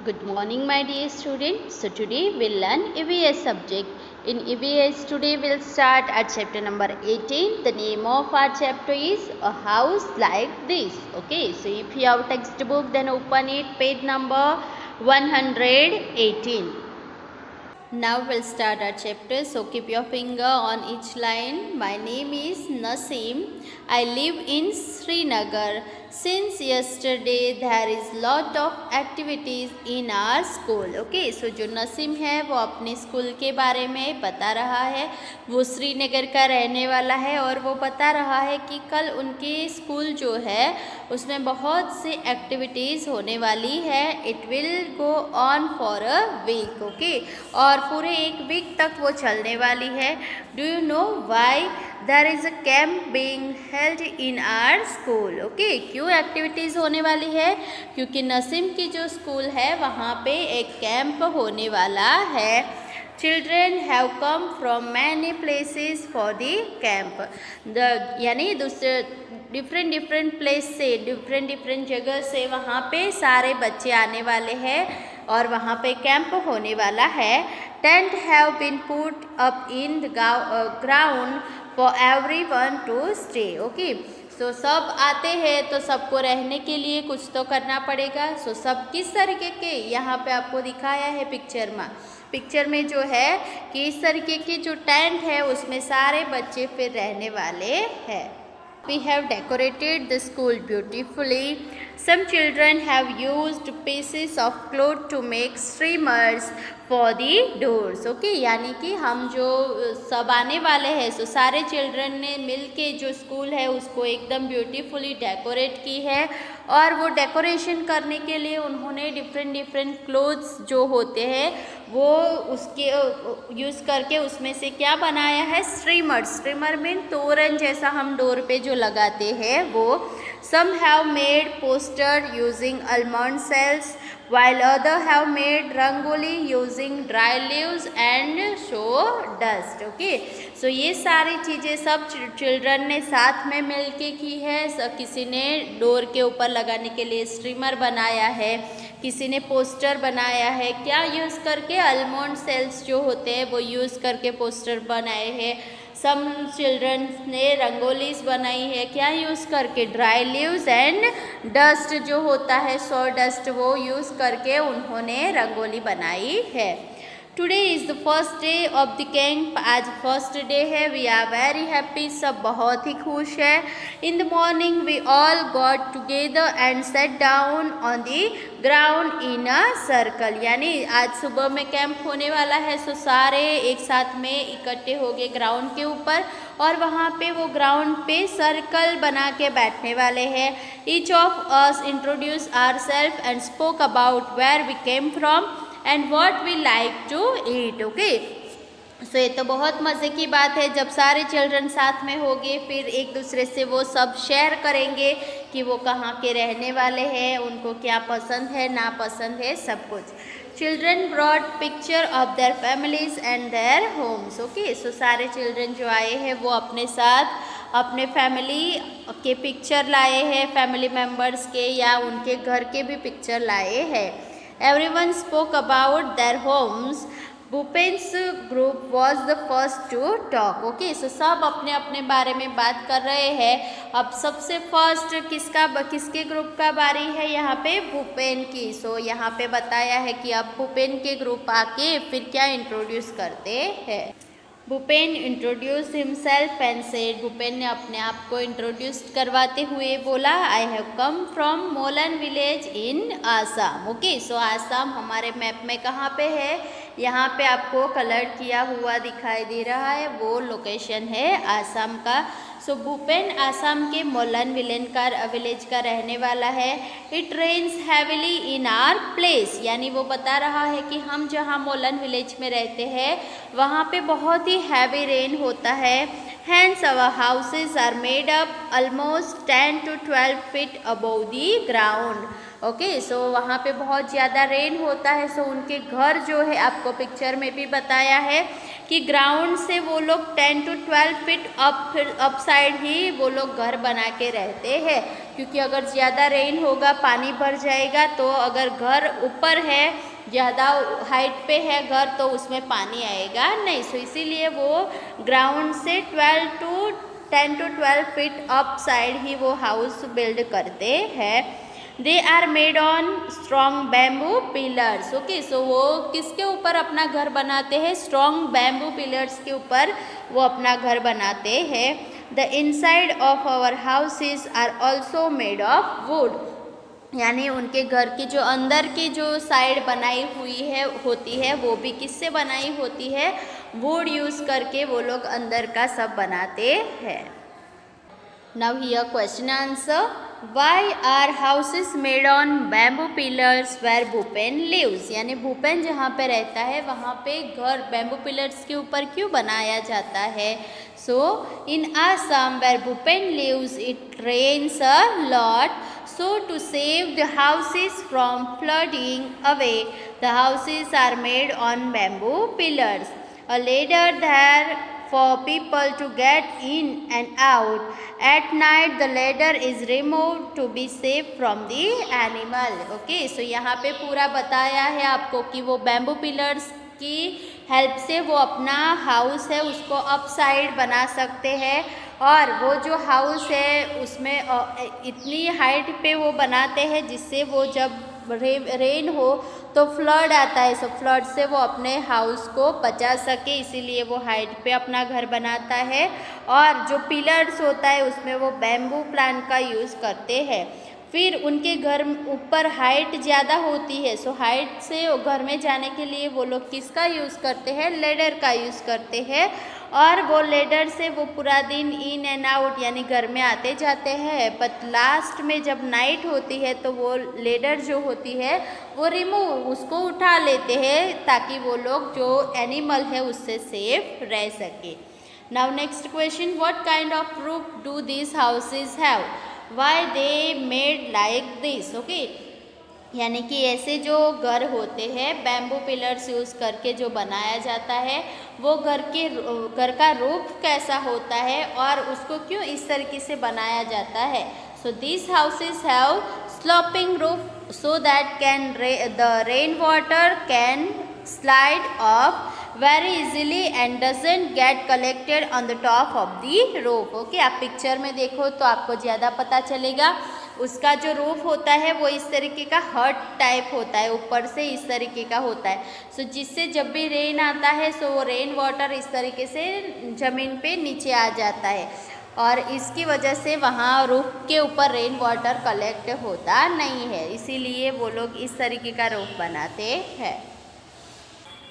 Good morning, my dear students. So today we'll learn EVS subject. In EVS today we'll start at chapter number 18. The name of our chapter is A House Like This. Okay, so if you have textbook, then open it, page number 118. Now we'll start our chapter, so keep your finger on each line. My name is Naseem. I live in Srinagar. Since yesterday there is lot of activities in our school. Okay, so जो नसीम है वो अपने school के बारे में बता रहा है. वो श्रीनगर का रहने वाला है और वो बता रहा है कि कल उनके स्कूल जो है उसमें बहुत सी एक्टिविटीज़ होने वाली है. It will go on for a week. Okay, और पूरे एक वीक तक वो चलने वाली है. Do you know why there is a camp being held in our school. Okay, क्यों एक्टिविटीज़ होने वाली है? क्योंकि नसीम की जो स्कूल है वहाँ पे एक कैंप होने वाला है. Children have come from many places for the camp. यानी दूसरे डिफरेंट प्लेस से, डिफरेंट जगह से वहाँ पे सारे बच्चे आने वाले हैं और वहाँ पे कैंप होने वाला है. Tents have been put up in the ground for everyone to stay. Okay, so सब आते हैं तो सबको रहने के लिए कुछ तो करना पड़ेगा. सो सब किस तरीके के यहाँ पे आपको दिखाया है पिक्चर में जो है कि इस तरीके के जो टेंट है उसमें सारे बच्चे फिर रहने वाले हैं. We have decorated the school beautifully. Some children have used pieces of cloth to make streamers for the doors. Okay, यानी कि हम जो सब आने वाले हैं सो सारे चिल्ड्रन ने मिल के जो स्कूल है उसको एकदम ब्यूटीफुली डेकोरेट की है. और वो डेकोरेशन करने के लिए उन्होंने डिफरेंट क्लोथ्स जो होते हैं वो उसके यूज़ करके उसमें से क्या बनाया है, स्ट्रीमर मीन तोरण जैसा हम डोर पे जो लगाते हैं वो. Some have made poster using almond cells while other have made rangoli using dry leaves and sawdust. Okay, so ये सारी चीज़ें सब चिल्ड्रन ने साथ में मिल के की है. किसी ने डोर के ऊपर लगाने के लिए स्ट्रीमर बनाया है, किसी ने पोस्टर बनाया है. क्या यूज़ करके? आलमंड सेल्स जो होते हैं वो यूज़ करके पोस्टर बनाए हैं. सम चिल्ड्रन ने रंगोलीज बनाई है. क्या यूज़ करके? ड्राई लीव्स एंड डस्ट जो होता है सॉ डस्ट वो यूज़ करके उन्होंने रंगोली बनाई है. Today is the first day of the camp. आज फर्स्ट डे है. We are very happy. सब बहुत ही खुश है. In the morning we all got together and set down on the ground in a circle. यानी आज सुबह में कैंप होने वाला है सो सारे एक साथ में इकट्ठे हो गए ग्राउंड के ऊपर और वहाँ पे वो ग्राउंड पे सर्कल बना के बैठने वाले हैं. Each of us introduce ourselves and spoke about where we came from and what we like to eat. Okay, so ये तो बहुत मज़े की बात है जब सारे चिल्ड्रन साथ में होंगे फिर एक दूसरे से वो सब शेयर करेंगे कि वो कहाँ के रहने वाले हैं, उनको क्या पसंद है ना पसंद है सब कुछ. Children brought picture of their families and their homes. Okay, so सारे चिल्ड्रन जो आए हैं वो अपने साथ अपने फैमिली के पिक्चर लाए हैं, फैमिली मेम्बर्स के या उनके घर के भी पिक्चर लाए हैं. Everyone spoke about their homes. Bhupen's group was the first to talk. Okay, so सब अपने अपने बारे में बात कर रहे हैं. अब सबसे फर्स्ट किसके ग्रुप का बारी है? यहाँ पे भूपेन की. सो यहाँ पे बताया है कि अब भूपेन के ग्रुप आके फिर क्या इंट्रोड्यूस करते हैं. Bhupen introduce himself and said. Bhupen ने अपने आप को इंट्रोड्यूस करवाते हुए बोला I have come from Molan village in Assam. Okay, so Assam हमारे मैप में कहाँ पे है? यहाँ पे आपको कलर किया हुआ दिखाई दे रहा है, वो लोकेशन है आसाम का. सो भूपेन आसाम के मोलन विलेज का रहने वाला है. It rains heavily in our place. यानी वो बता रहा है कि हम जहाँ मोलन विलेज में रहते हैं वहाँ पे बहुत ही हैवी रेन होता है. Hence our houses are made up almost 10 to 12 feet above the ground. Okay, so वहाँ पे बहुत ज़्यादा रेन होता है. सो उनके घर जो है आपको पिक्चर में भी बताया है कि ग्राउंड से वो लोग 10 to 12 फीट अप साइड ही वो लोग घर बना के रहते हैं, क्योंकि अगर ज़्यादा रेन होगा पानी भर जाएगा, तो अगर घर ऊपर है, ज़्यादा हाइट पे है घर, तो उसमें पानी आएगा नहीं। सो इसीलिए वो ग्राउंड से 10 to 12 फीट अप साइड ही वो हाउस बिल्ड करते हैं। They are made on strong bamboo pillars. Okay, so वो किसके ऊपर अपना घर बनाते हैं? स्ट्रॉन्ग बैम्बू पिलर्स के ऊपर वो अपना घर बनाते हैं। The inside of our houses are also made of wood, यानी उनके घर की जो अंदर की जो साइड बनाई हुई है होती है वो भी किससे बनाई होती है? वुड यूज़ करके वो लोग अंदर का सब बनाते हैं। Now here question answer. Why are houses made on bamboo pillars where Bhupen lives? यानी भूपेन जहाँ पे रहता है वहाँ पे घर बैम्बू पिलर्स के ऊपर क्यों बनाया जाता है? So in Assam where Bhupen lives it rains a lot. So to save the houses from flooding away, the houses are made on bamboo pillars. A ladder there for people to get in and out. At night the ladder is removed to be safe from the animal. Okay, so यहाँ पे पूरा बताया है आपको कि वो bamboo pillars की help से वो अपना हाउस है उसको अप साइड बना सकते हैं, और वो जो हाउस है उसमें इतनी हाइट पे वो बनाते हैं जिससे वो जब रेन हो तो फ्लड आता है, सो फ्लड से वो अपने हाउस को बचा सके, इसीलिए वो हाइट पे अपना घर बनाता है। और जो पिलर्स होता है उसमें वो बैम्बू प्लांट का यूज़ करते हैं। फिर उनके घर ऊपर हाइट ज़्यादा होती है, सो हाइट से घर में जाने के लिए वो लोग किसका यूज़ करते हैं? लेडर का यूज़ करते हैं। और वो लेडर से वो पूरा दिन इन एंड आउट यानी घर में आते जाते हैं, बट लास्ट में जब नाइट होती है तो वो लेडर जो होती है वो रिमूव उसको उठा लेते हैं ताकि वो लोग जो एनिमल है उससे सेफ रह सके। Now next question, what kind of roof do this houses have? Why they made like this? Okay, यानी कि ऐसे जो घर होते हैं बैम्बू पिलर्स यूज़ करके जो बनाया जाता है वो घर का रूफ कैसा होता है और उसको क्यों इस तरीके से बनाया जाता है? So this houses have sloping roof so that the rain water can slide off very easily and doesn't get collected on the top of the roof. Okay, आप पिक्चर में देखो तो आपको ज़्यादा पता चलेगा। उसका जो रूफ होता है वो इस तरीके का हट टाइप होता है, ऊपर से इस तरीके का होता है, सो जिससे जब भी रेन आता है सो वो रेन वाटर इस तरीके से ज़मीन पे नीचे आ जाता है, और इसकी वजह से वहाँ रूफ के ऊपर रेन वाटर कलेक्ट होता नहीं है, इसीलिए वो लोग इस तरीके का रूफ बनाते हैं।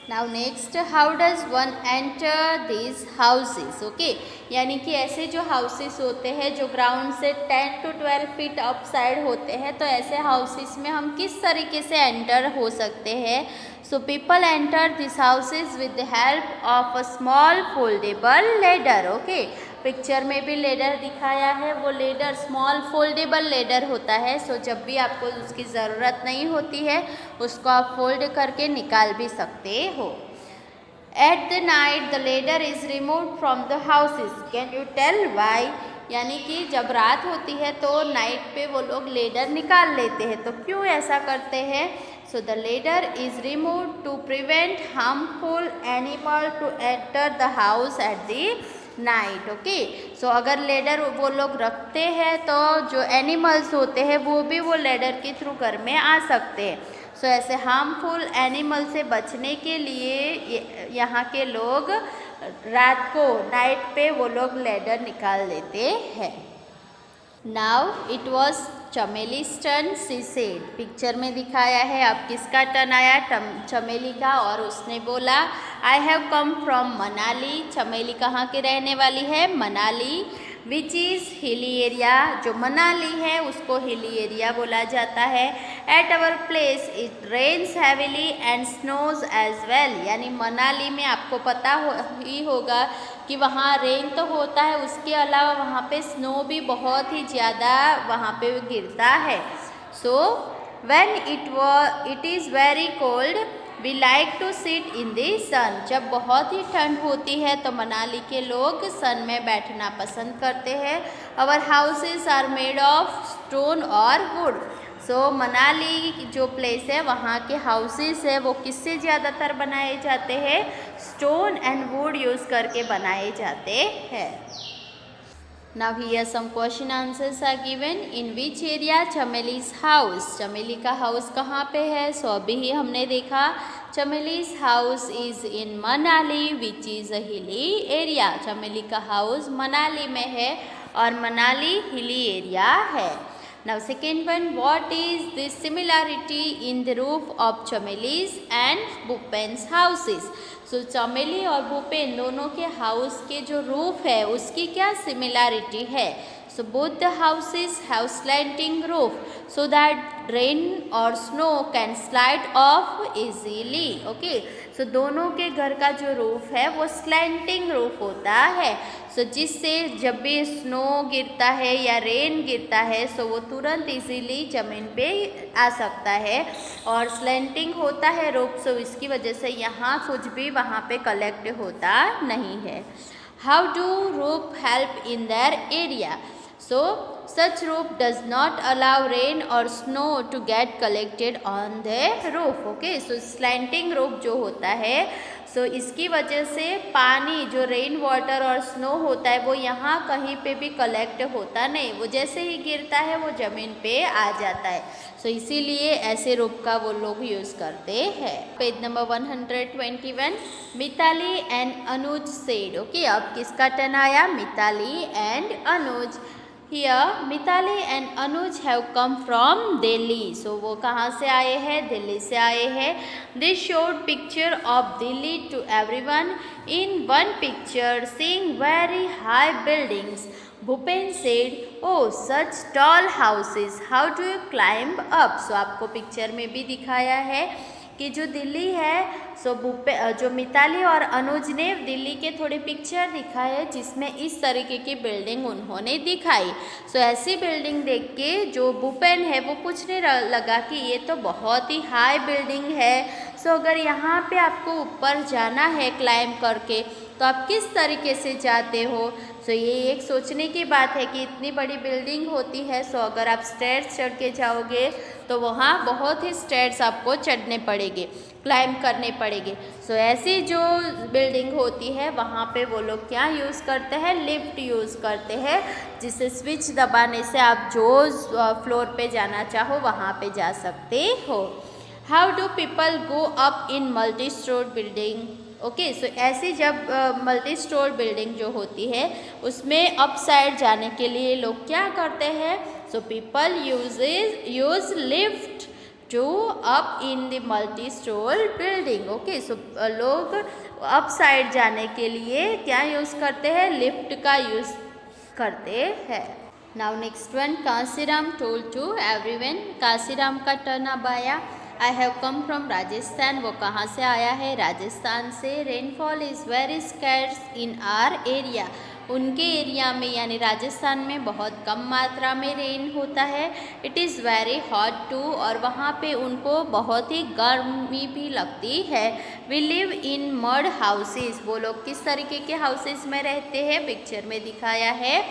Now next, how does one enter this houses? Okay, यानी कि ऐसे जो हाउसेस होते हैं जो ग्राउंड से 10 to 12 फीट अप साइड होते हैं, तो ऐसे हाउसेस में हम किस तरीके से एंटर हो सकते हैं? So people enter this houses with the help of a small foldable ladder. Okay, picture में भी लेडर दिखाया है, वो लेडर स्मॉल फोल्डेबल लेडर होता है, सो जब भी आपको उसकी ज़रूरत नहीं होती है उसको आप फोल्ड करके निकाल भी सकते हो। At the night the ladder is removed from the houses, can you tell why? यानी कि जब रात होती है तो नाइट पे वो लोग लेडर निकाल लेते हैं, तो क्यों ऐसा करते हैं? So the ladder is removed to prevent harmful animal to enter the house at the night. Okay, so अगर लेडर वो लोग रखते हैं तो जो एनिमल्स होते हैं वो भी वो लेडर के थ्रू घर में आ सकते हैं, सो ऐसे हार्मफुल एनिमल से बचने के लिए यहाँ के लोग रात को नाइट पे वो लोग लेडर निकाल देते हैं। Now it was Chameli's turn, she said. Picture में दिखाया है अब किसका टर्न आया? चमेली का, और उसने बोला I have come from Manali. Chameli कहाँ के रहने वाली है? Manali, which is hilly area. जो मनाली है उसको हिली एरिया बोला जाता है। At our place it rains heavily and snows as well. यानी मनाली में आपको पता ही होगा कि वहाँ रेन तो होता है, उसके अलावा वहाँ पे स्नो भी बहुत ही ज़्यादा वहाँ पे गिरता है। So when it is very cold we like to sit in the sun. जब बहुत ही ठंड होती है तो मनाली के लोग सन में बैठना पसंद करते हैं। Our houses are made of stone और वुड। सो मनाली जो प्लेस है वहाँ के हाउसेस है वो किससे ज़्यादातर बनाए जाते हैं? स्टोन एंड वुड यूज़ करके बनाए जाते हैं। Now here some question answers are given. In which area Chameli's house? चमेली का हाउस कहाँ पे है? सो अभी ही हमने देखा Chameli's house is in Manali which is a hilly area. चमेली का हाउस मनाली में है और मनाली हिली एरिया है। Now second one, what is the similarity in the roof of Chameli's and Bhupen's houses? So चमेली और भूपेन दोनों के हाउस के जो रूफ है उसकी क्या सिमिलैरिटी है? So both the houses have slanting roof so that rain or snow can slide off easily. Okay. So दोनों के घर का जो रूफ है वो स्लैंटिंग रूफ होता है। सो जिससे जब भी स्नो गिरता है या रेन गिरता है सो वो तुरंत इजीली ज़मीन पे आ सकता है और स्लैंटिंग होता है रूफ, सो इसकी वजह से यहाँ कुछ भी वहाँ पे कलेक्ट होता नहीं है। How do roof help in their area? So such roof does not allow rain or snow to get collected on the roof. Okay, so slanting roof जो होता है सो इसकी वजह से पानी जो रेन वाटर और स्नो होता है वो यहाँ कहीं पे भी कलेक्ट होता नहीं, वो जैसे ही गिरता है वो ज़मीन पे आ जाता है। सो इसीलिए ऐसे रूप का वो लोग यूज़ करते हैं। Page number 121, Mitali and Anuj said. Okay, अब किसका टर्न आया? Mitali and Anuj. Here Mitali and Anuj have come from Delhi. So वो कहाँ से आए हैं? दिल्ली से आए हैं। They showed picture of Delhi to everyone in one picture seeing very high buildings. Bhupen said oh such tall houses, how do you climb up? So आपको picture में भी दिखाया है कि जो दिल्ली है सो जो मिताली और अनुज ने दिल्ली के थोड़े पिक्चर दिखाए जिसमें इस तरीके की बिल्डिंग उन्होंने दिखाई। सो ऐसी बिल्डिंग देख के जो भूपेन है वो पूछने लगा कि ये तो बहुत ही हाई बिल्डिंग है, सो अगर यहाँ पे आपको ऊपर जाना है क्लाइंब करके तो आप किस तरीके से जाते हो? सो ये एक सोचने की बात है कि इतनी बड़ी बिल्डिंग होती है, सो अगर आप स्टेयर्स चढ़ के जाओगे तो वहाँ बहुत ही स्टेयर्स आपको चढ़ने पड़ेंगे, क्लाइंब करने पड़ेंगे। सो ऐसी जो बिल्डिंग होती है वहाँ पे वो लोग क्या यूज़ करते हैं? लिफ्ट यूज़ करते हैं, जिसे स्विच दबाने से आप जो फ्लोर पे जाना चाहो वहाँ पे जा सकते हो। How do people go up in multi storey building? Okay, so ऐसी जब मल्टी स्टोर बिल्डिंग जो होती है उसमें अप साइड जाने के लिए लोग क्या करते हैं? So people use lift to up in the multi storey building. Okay, so लोग अप साइड जाने के लिए क्या यूज़ करते हैं? लिफ्ट का यूज़ करते हैं। Now next one, Kansiram told to everyone. Kansiram का टर्न अब आया। I have come from Rajasthan. वो कहाँ से आया है? राजस्थान से। Rainfall is very scarce in our area. उनके एरिया में यानी राजस्थान में बहुत कम मात्रा में रेन होता है। It is very hot too, और वहाँ पे उनको बहुत ही गर्मी भी लगती है। We live in mud houses. वो लोग किस तरीके के हाउसेस में रहते हैं? पिक्चर में दिखाया है,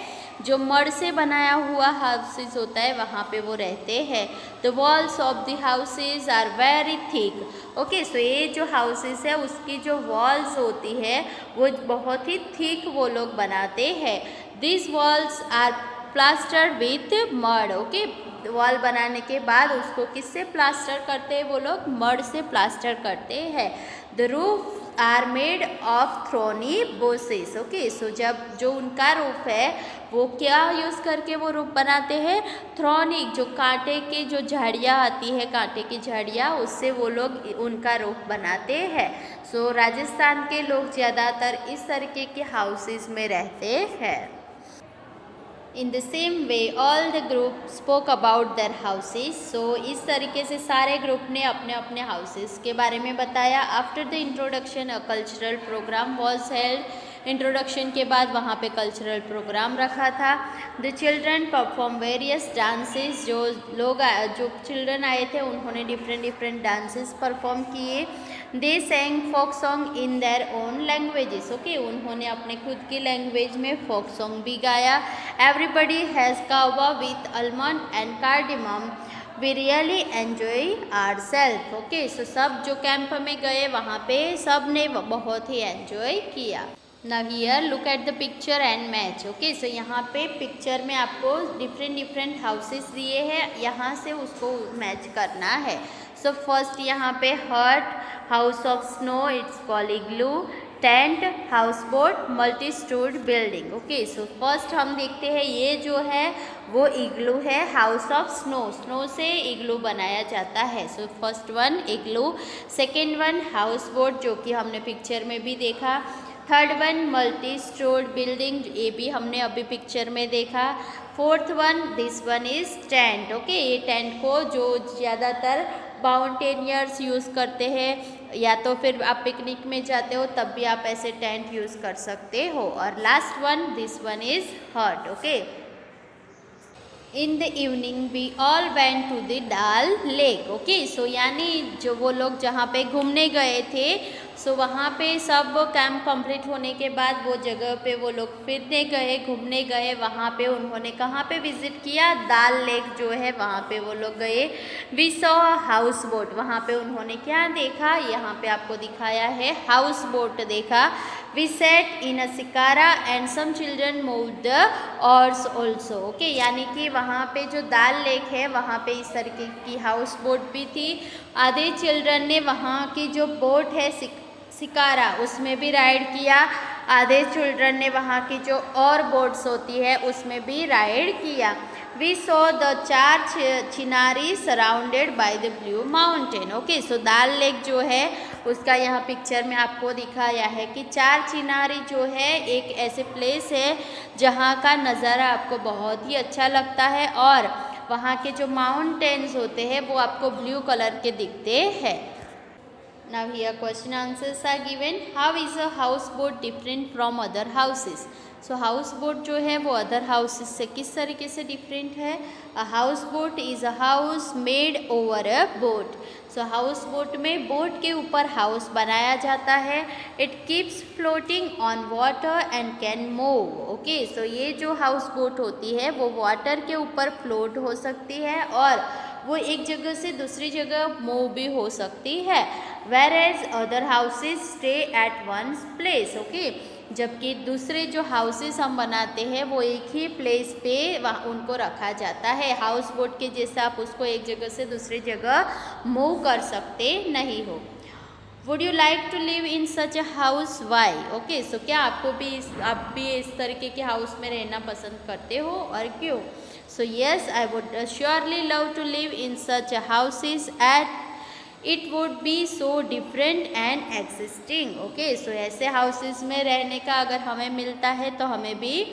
जो मड से बनाया हुआ हाउसेस होता है वहाँ पे वो रहते हैं। The walls of the houses are very thick. Okay, so ये जो हाउसेस है उसकी जो वॉल्स होती है वो बहुत ही थिक वो लोग बनाते हैं। This walls are plaster with mud. Okay, wall बनाने के बाद उसको किससे प्लास्टर करते हैं? वो लोग मड से प्लास्टर करते हैं। The roof are made of thorny bushes. Okay, so जब जो उनका रूफ है वो क्या यूज़ करके वो रूफ बनाते हैं? थ्रोनी, जो कांटे के जो झाड़ियाँ आती है, कांटे की झाड़ियाँ, उससे वो लोग उनका रूफ बनाते हैं। सो राजस्थान के लोग ज़्यादातर इस तरीके के हाउसेस में रहते हैं। In the same way all the group spoke about their houses. So इस तरीके से सारे ग्रुप ने अपने अपने हाउसेस के बारे में बताया। After the introduction a cultural programme was held. Introduction के बाद वहाँ पे कल्चरल प्रोग्राम रखा था। The children perform various dances. जो चिल्ड्रन आए थे उन्होंने डिफरेंट डांसेस परफॉर्म किए। They sang folk song in their own languages. Okay, उन्होंने अपने खुद की लैंग्वेज में फोक सॉन्ग भी गाया। Everybody has kahwa with almond and cardamom, we really enjoy our self. Okay, so सब जो कैंप में गए वहाँ पे सब ने बहुत ही एन्जॉय किया। Now here look at the picture and match. Okay, so यहाँ पे पिक्चर में आपको डिफरेंट हाउसेस दिए हैं, यहाँ से उसको मैच करना है। सो फर्स्ट यहाँ पे हट, house of snow, it's called igloo, tent, house boat, multi stored building. Okay, so first हम देखते हैं ये जो है वो इग्लू है, हाउस ऑफ स्नो, स्नो से इग्लू बनाया जाता है। सो फर्स्ट वन इग्लू, सेकेंड वन हाउस बोट जो कि हमने पिक्चर में भी देखा, third one multi stored building, ये भी हमने अभी पिक्चर में देखा, fourth one this one is tent. Okay, ये टेंट को जो ज़्यादातर माउंटेनियर्स यूज़ करते हैं या तो फिर आप पिकनिक में जाते हो तब भी आप ऐसे टेंट यूज़ कर सकते हो। और last one this one is hut. Okay, in the evening we all went to the Dal lake. Okay, so यानी जो वो लोग जहाँ पे घूमने गए थे, सो वहाँ पे सब कैंप कंप्लीट होने के बाद वो जगह पे वो लोग फिरने गए, घूमने गए। वहाँ पे उन्होंने कहाँ पे विज़िट किया, दाल लेक जो है वहाँ पे वो लोग गए। वी सॉ हाउस बोट, वहाँ पे उन्होंने क्या देखा, यहाँ पे आपको दिखाया है हाउस बोट देखा। We sat in a shikara and some children moved the oars also. Okay, यानी कि वहाँ पे जो दाल लेक है वहाँ पे इस तरीके की हाउस बोट भी थी। आधे चिल्ड्रन ने वहाँ की जो बोट है शिकारा उसमें भी राइड किया, आधे चिल्ड्रन ने वहाँ की जो और बोट्स होती है उसमें भी राइड किया। वी सो द चार Chinari surrounded by the blue mountain. Okay, so dal lake जो है उसका यहाँ पिक्चर में आपको दिखाया है कि चार चिनारी जो है एक ऐसे प्लेस है जहाँ का नज़ारा आपको बहुत ही अच्छा लगता है और वहाँ के जो माउंटेन्स होते हैं वो आपको ब्लू कलर के दिखते हैं। Now here question answers are given. How is a houseboat different from other houses? So houseboat जो है वो other houses से किस तरीके से different है? A houseboat is a house made over a boat. So houseboat में बोट के ऊपर हाउस बनाया जाता है। It keeps floating on water and can move. Okay, so ये जो houseboat होती है वो water के ऊपर float हो सकती है और वो एक जगह से दूसरी जगह मूव भी हो सकती है। Whereas other houses stay at one place. Okay, जबकि दूसरे जो हाउसेस हम बनाते हैं वो एक ही प्लेस पे वहाँ उनको रखा जाता है। हाउस बोट के जैसे आप उसको एक जगह से दूसरी जगह मूव कर सकते नहीं हो। Would you like to live in such a house, why? Okay, so क्या आप भी इस तरीके के हाउस में रहना पसंद करते हो और क्यों? So yes, I would surely love to live in such a houses and it would be so different and existing. Okay, so ऐसे houses में रहने का अगर हमें मिलता है तो हमें भी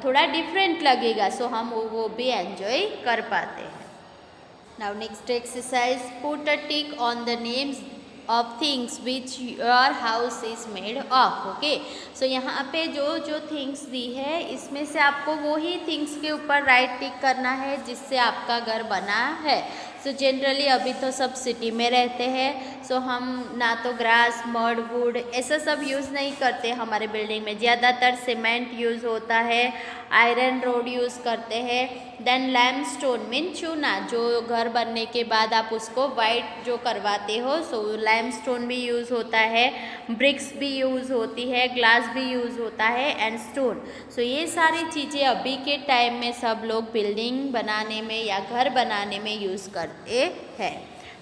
थोड़ा different लगेगा, so हम वो भी enjoy कर पाते हैं। Now next exercise, put a tick on the names of things which your house is made of. Okay, so यहाँ पे जो थिंग्स दी है इसमें से आपको वो ही थिंग्स के ऊपर राइट टिक करना है जिससे आपका घर बना है। सो जनरली अभी तो सब सिटी में रहते हैं, सो हम ना तो ग्रास, मड, वुड ऐसा सब यूज़ नहीं करते हमारे बिल्डिंग में। ज़्यादातर सीमेंट यूज़ होता है, आयरन रोड यूज़ करते हैं। देन लैमस्टोन मीन चूना, जो घर बनने के बाद आप उसको वाइट जो करवाते हो, सो लैमस्टोन भी यूज़ होता है, ब्रिक्स भी यूज़ होती है, ग्लास भी यूज़ होता है एंड स्टोन। सो ये सारी चीज़ें अभी के टाइम में सब लोग बिल्डिंग बनाने में या घर बनाने में यूज़ करते हैं।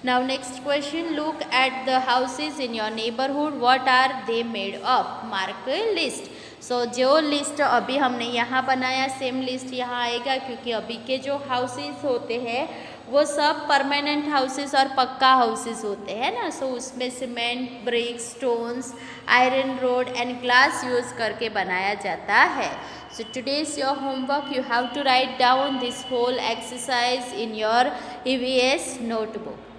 Now next question, look at the houses in your neighborhood. What are they made of? Mark a list. So जो लिस्ट अभी हमने यहाँ बनाया सेम लिस्ट यहाँ आएगा, क्योंकि अभी के जो हाउसेस होते हैं वो सब परमानेंट हाउसेस और पक्का हाउसेस होते हैं ना। सो उसमें cement, bricks, stones, iron rod and glass use करके बनाया जाता है। So today's your homework. You have to write down this whole exercise in your EVS notebook.